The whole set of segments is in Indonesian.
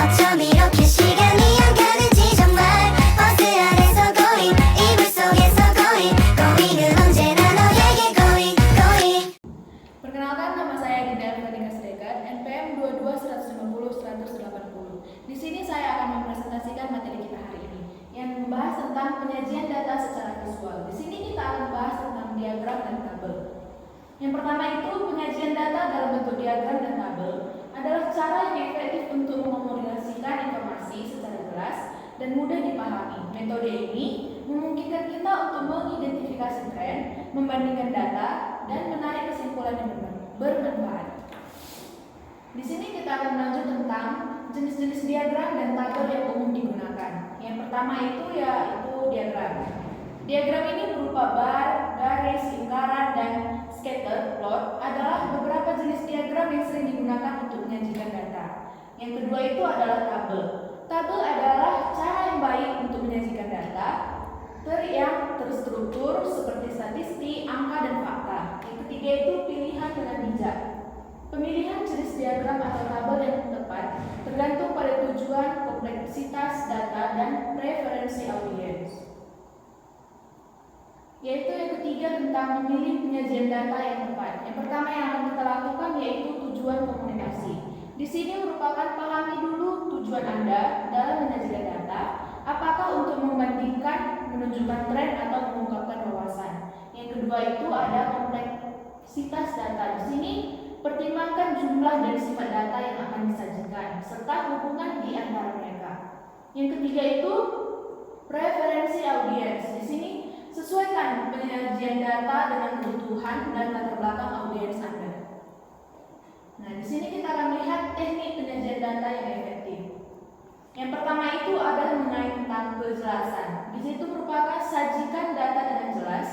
어쩜 이렇게 시간이 안 가는지 정말 버스 안에서 고잉 이불 속에서 고잉은 언제나 너에게 고잉. Perkenalkan, nama saya Dinda Amerika Serikat, NPM 22150180. Di sini saya akan mempresentasikan materi kita hari ini yang membahas tentang penyajian data secara visual. Di sini kita akan membahas tentang diagram dan tabel. Yang pertama itu penyajian data dalam bentuk diagram dan tabel adalah cara yang efektif untuk memoderasikan informasi secara jelas dan mudah dipahami. Metode ini memungkinkan kita untuk mengidentifikasi tren, membandingkan data, dan menarik kesimpulan yang bermanfaat. Di sini kita akan lanjut tentang jenis-jenis diagram dan tabel yang umum digunakan. Yang pertama itu yaitu diagram. Diagram ini berupa bar, garis, lingkaran, dan scatter plot adalah beberapa jenis diagram yang sering digunakan untuk menyajikan data. Yang kedua itu adalah tabel. Tabel adalah cara yang baik untuk menyajikan data yang terstruktur seperti statistik, angka, dan fakta. Yang ketiga itu pilihan dengan bijak. Pemilihan jenis diagram atau tabel yang tepat tergantung pada tujuan, kompleksitas data, dan preferensi audiens. Yaitu yang ketiga tentang memilih penyajian data yang tepat. Yang pertama yang akan kita lakukan yaitu tujuan komunikasi. Di sini merupakan pahami dulu tujuan Anda dalam menyajikan data, apakah untuk membandingkan, menunjukkan tren, atau mengungkapkan wawasan. Yang kedua itu ada kompleksitas data. Di sini pertimbangkan jumlah dan sifat data yang akan disajikan serta hubungan di antara mereka. Yang ketiga itu preferensi audiens. Di sini sesuaikan penyajian data dengan kebutuhan dan latar belakang audiens Anda. Nah, di sini kita akan melihat teknik penyajian data yang efektif. Yang pertama itu adalah mengenai tentang kejelasan. Di situ merupakan sajikan data dengan jelas,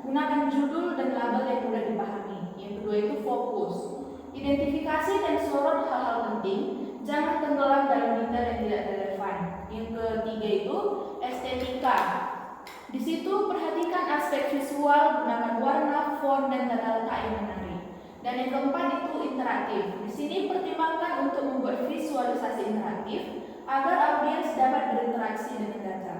gunakan judul dan label yang mudah dipahami. Yang kedua itu fokus. Identifikasi dan sorot hal-hal penting, jangan tenggelam dalam detail yang tidak relevan. Yang ketiga itu estetika. Di situ perhatikan aspek visual, gunakan warna, font, dan tata letak yang menarik. Dan yang keempat itu interaktif. Di sini pertimbangkan untuk membuat visualisasi interaktif agar audiens dapat berinteraksi dengan data.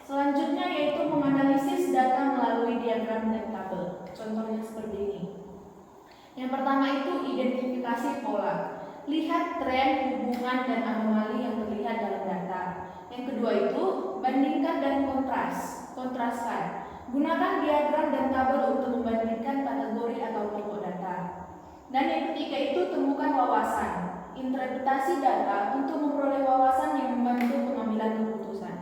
Selanjutnya yaitu menganalisis data melalui diagram dan tabel. Contohnya seperti ini. Yang pertama itu identifikasi pola. Lihat tren, hubungan, dan anomali yang terlihat dalam data. Yang kedua itu bandingkan dan kontraskan. Gunakan diagram dan tabel untuk membandingkan kategori atau kelompok data. Dan yang ketiga itu temukan wawasan. Interpretasi data untuk memperoleh wawasan yang membantu pengambilan keputusan.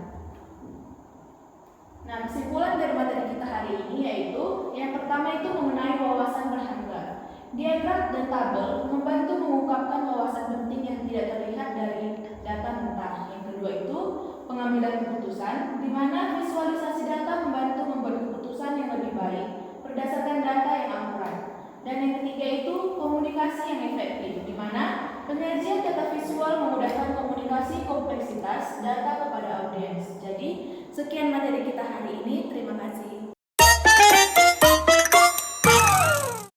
Nah, kesimpulan dari materi kita hari ini yaitu yang pertama itu mengenai wawasan berharga. Diagram dan tabel membantu mengungkapkan wawasan penting yang tidak terlihat dari data mentah. Yang kedua itu pengambilan keputusan, di mana visualisasi data membantu membuat keputusan yang lebih baik berdasarkan data yang akurat. Dan yang ketiga itu komunikasi yang efektif, di mana penyajian data visual memudahkan komunikasi kompleksitas data kepada audiens. Jadi, sekian materi kita hari ini. Terima kasih.